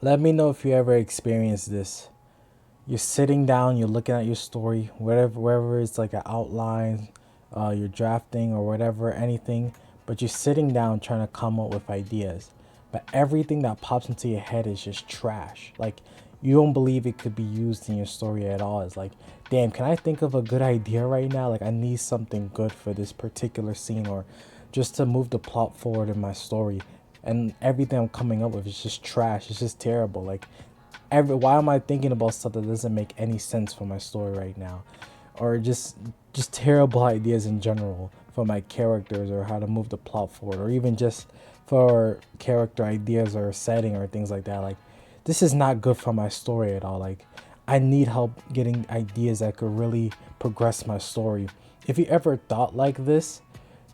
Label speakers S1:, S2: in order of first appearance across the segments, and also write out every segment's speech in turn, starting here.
S1: Let me know if you ever experienced this. You're sitting down, you're looking at your story, whatever, wherever it's like an outline, you're drafting or whatever, anything, but you're sitting down trying to come up with ideas. But everything that pops into your head is just trash. Like, you don't believe it could be used in your story at all. It's like, damn, can I think of a good idea right now? Like, I need something good for this particular scene or just to move the plot forward in my story. And everything I'm coming up with is just trash. It's just terrible. Like, why am I thinking about stuff that doesn't make any sense for my story right now, or just terrible ideas in general for my characters or how to move the plot forward, or even just for character ideas or setting or things like that. Like, this is not good for my story at all. Like, I need help getting ideas that could really progress my story. If you ever thought like this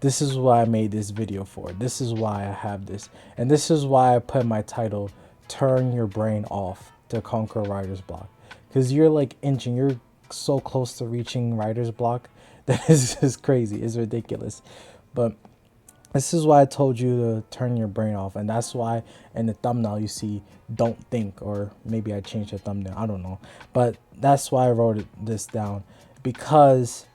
S1: is why I made this video for. This is why I have this. And this is why I put my title, Turn Your Brain Off to Conquer Writer's Block. Because you're like inching, you're so close to reaching writer's block that is just crazy. It's ridiculous. But this is why I told you to turn your brain off. And that's why in the thumbnail you see don't think, or maybe I changed the thumbnail. I don't know. But that's why I wrote this down. Because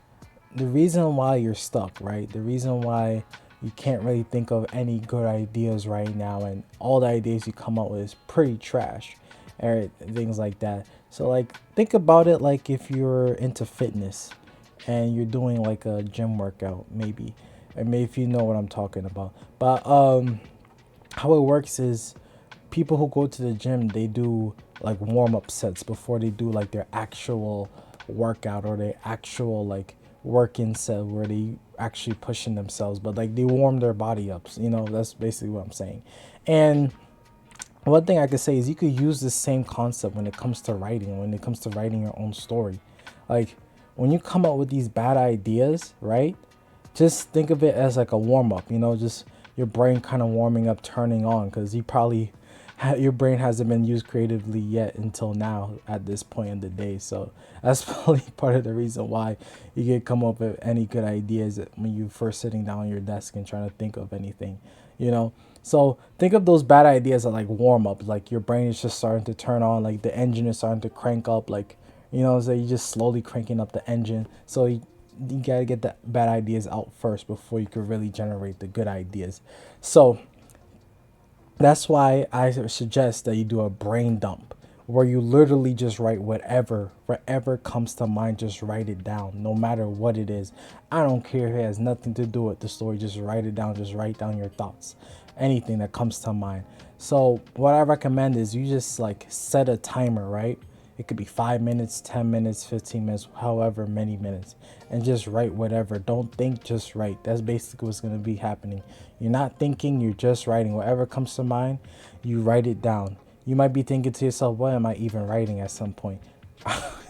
S1: the reason why you're stuck, right? The reason why you can't really think of any good ideas right now, and all the ideas you come up with is pretty trash, or things like that. So like, think about it like if you're into fitness and you're doing like a gym workout, maybe, and maybe if you know what I'm talking about. But how it works is people who go to the gym, they do like warm up sets before they do like their actual workout or their actual like work-in set where they actually pushing themselves, but like they warm their body up. You know, that's basically what I'm saying. And one thing I could say is you could use the same concept when it comes to writing, when it comes to writing your own story. Like, when you come up with these bad ideas, right? Just think of it as like a warm up, you know, just your brain kind of warming up, turning on, because you probably your brain hasn't been used creatively yet until now at this point in the day. So that's probably part of the reason why you can come up with any good ideas when you first sitting down on your desk and trying to think of anything, you know. So think of those bad ideas as like warm up, like your brain is just starting to turn on, like the engine is starting to crank up, like, you know, so you just slowly cranking up the engine. So you gotta get the bad ideas out first before you could really generate the good ideas. So that's why I suggest that you do a brain dump where you literally just write whatever comes to mind, just write it down, no matter what it is. I don't care if it has nothing to do with the story, just write it down, just write down your thoughts, anything that comes to mind. So what I recommend is you just like set a timer, right? It could be 5 minutes, 10 minutes, 15 minutes, however many minutes, and just write whatever. Don't think, just write. That's basically what's going to be happening. You're not thinking, you're just writing. Whatever comes to mind, you write it down. You might be thinking to yourself, what am I even writing at some point?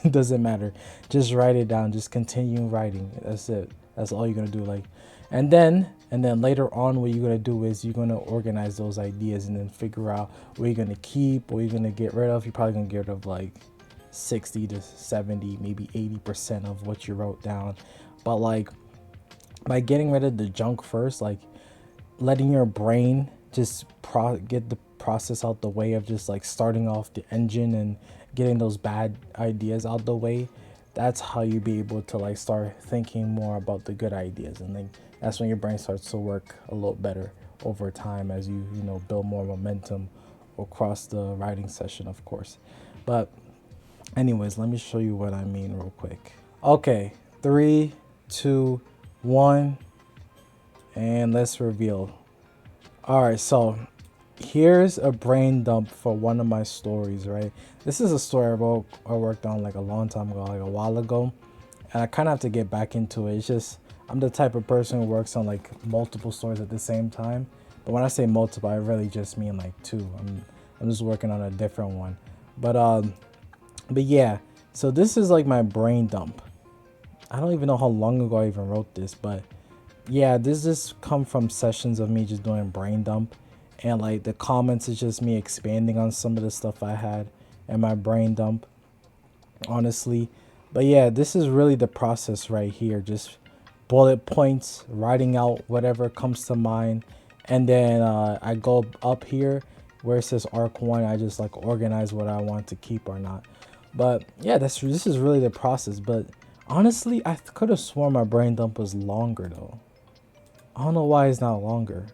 S1: It doesn't matter. Just write it down. Just continue writing. That's it. That's all you're going to do. Like, and then later on, what you're gonna do is you're gonna organize those ideas and then figure out what you're gonna keep, what you're gonna get rid of. You're probably gonna get rid of like 60 to 70, maybe 80% of what you wrote down. But like, by getting rid of the junk first, like letting your brain just get the process out the way of just like starting off the engine and getting those bad ideas out the way, that's how you be able to like start thinking more about the good ideas. And then that's when your brain starts to work a little better over time as you know, build more momentum across the writing session, of course. But anyways, let me show you what I mean real quick. Okay, 3, 2, 1, and let's reveal. All right, so here's a brain dump for one of my stories, right? This is a story I worked on like a long time ago, like a while ago, and I kind of have to get back into it. It's just I'm the type of person who works on like multiple stories at the same time. But when I say multiple, I really just mean like two. I'm just working on a different one. But but yeah, so this is like my brain dump. I don't even know how long ago I even wrote this, but yeah, this just come from sessions of me just doing brain dump, and like the comments is just me expanding on some of the stuff I had in my brain dump, honestly. But yeah, this is really the process right here. Just bullet points, writing out whatever comes to mind, and then I go up here where it says arc 1, I just like organize what I want to keep or not. But yeah, this is really the process. But honestly, I could have sworn my brain dump was longer though. I don't know why it's not longer.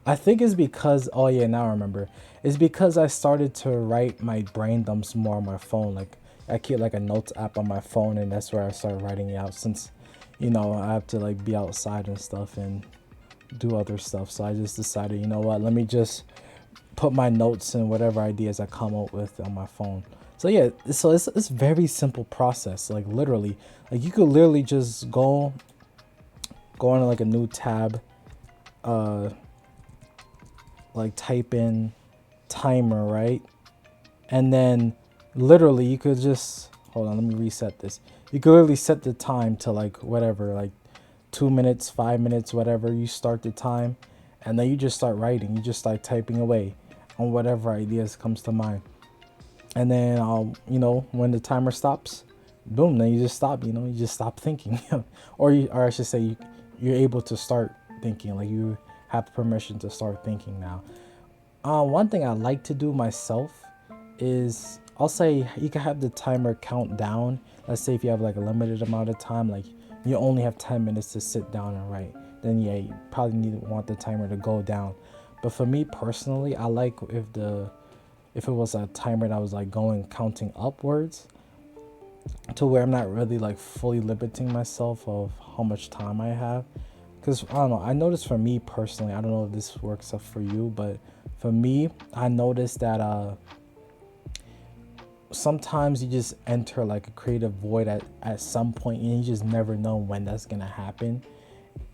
S1: I think it's because, oh yeah, now I remember. It's because I started to write my brain dumps more on my phone. Like I keep like a notes app on my phone, and that's where I started writing it out. Since, I have to like be outside and stuff and do other stuff. So I just decided, you know what, let me just put my notes and whatever ideas I come up with on my phone. So yeah, so it's very simple process. Like literally, like you could literally just go on like a new tab, uh, like type in timer, right? And then literally you could just, hold on, let me reset this. You could literally set the time to like whatever, like 2 minutes, 5 minutes, whatever. You start the time, and then you just start writing. You just start typing away on whatever ideas comes to mind. And then when the timer stops, boom, then you just stop. You just stop thinking, or I should say, you're able to start thinking. Like you have permission to start thinking now. One thing I like to do myself is, I'll say, you can have the timer count down. Let's say if you have like a limited amount of time, like you only have 10 minutes to sit down and write, then yeah, you probably want the timer to go down. But for me personally, I like if it was a timer that was like counting upwards, to where I'm not really like fully limiting myself of how much time I have. Because I don't know, I noticed for me personally, I don't know if this works up for you, but for me, I noticed that sometimes you just enter like a creative void at some point, and you just never know when that's gonna happen.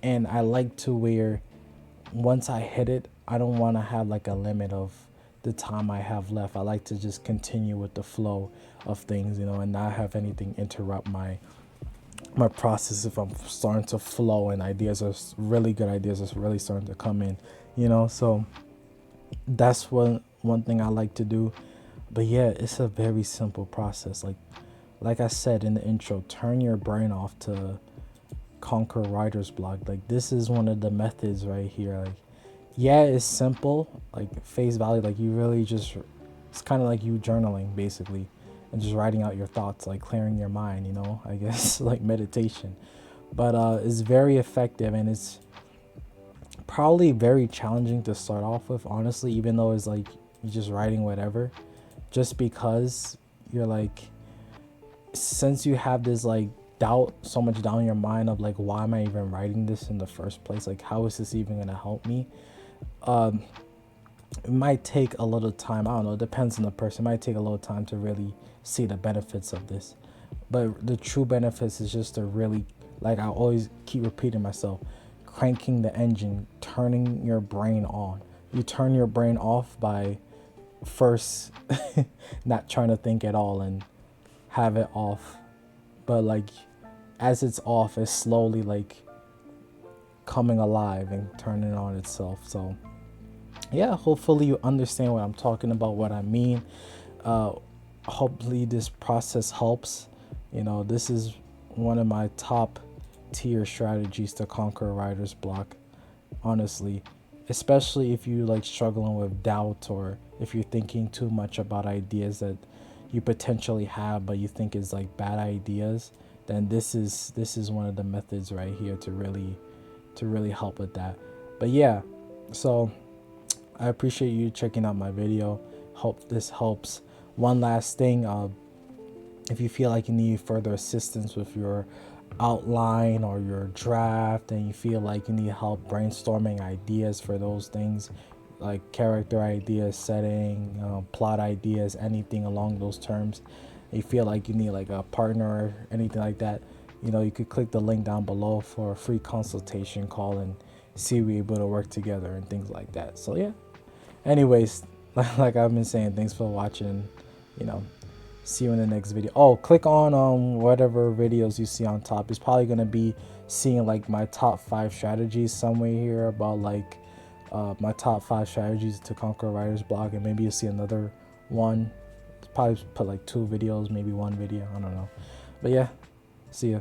S1: And I like to where once I hit it, I don't want to have like a limit of the time I have left. I like to just continue with the flow of things, and not have anything interrupt my process if I'm starting to flow and ideas are really good ideas are really starting to come in, so that's one thing I like to do. But yeah, it's a very simple process. Like I said in the intro, turn your brain off to conquer writer's block. Like this is one of the methods right here. Like yeah, it's simple, like face value, like you really just, it's kind of like you journaling basically, and just writing out your thoughts, like clearing your mind, I guess like meditation. But it's very effective, and it's probably very challenging to start off with, honestly, even though it's like you're just writing whatever, just because you're like, since you have this like so much doubt in your mind of like, why am I even writing this in the first place? Like, how is this even gonna help me? It might take a little time. I don't know. It depends on the person. It might take a little time to really see the benefits of this. But the true benefits is just to really, like I always keep repeating myself, cranking the engine, turning your brain on. You turn your brain off by first not trying to think at all and have it off. But like as it's off, it's slowly like coming alive and turning on itself. So yeah, hopefully you understand what I'm talking about, what I mean. Hopefully this process helps. This is one of my top tier strategies to conquer writer's block, honestly, especially if you like struggling with doubt, or if you're thinking too much about ideas that you potentially have but you think is like bad ideas. Then this is one of the methods right here to really help with that. But yeah, so I appreciate you checking out my video. Hope this helps. One last thing, if you feel like you need further assistance with your outline or your draft, and you feel like you need help brainstorming ideas for those things, like character ideas, setting, plot ideas, anything along those terms, you feel like you need like a partner or anything like that, you could click the link down below for a free consultation call and see if we're able to work together and things like that. So yeah, anyways, like I've been saying, thanks for watching. See you in the next video. Oh, click on whatever videos you see on top. It's probably gonna be seeing like my top 5 strategies somewhere here, about like my top 5 strategies to conquer writer's block, and maybe you'll see another one. Probably put like 2 videos, maybe 1 video, I don't know. But yeah, see ya.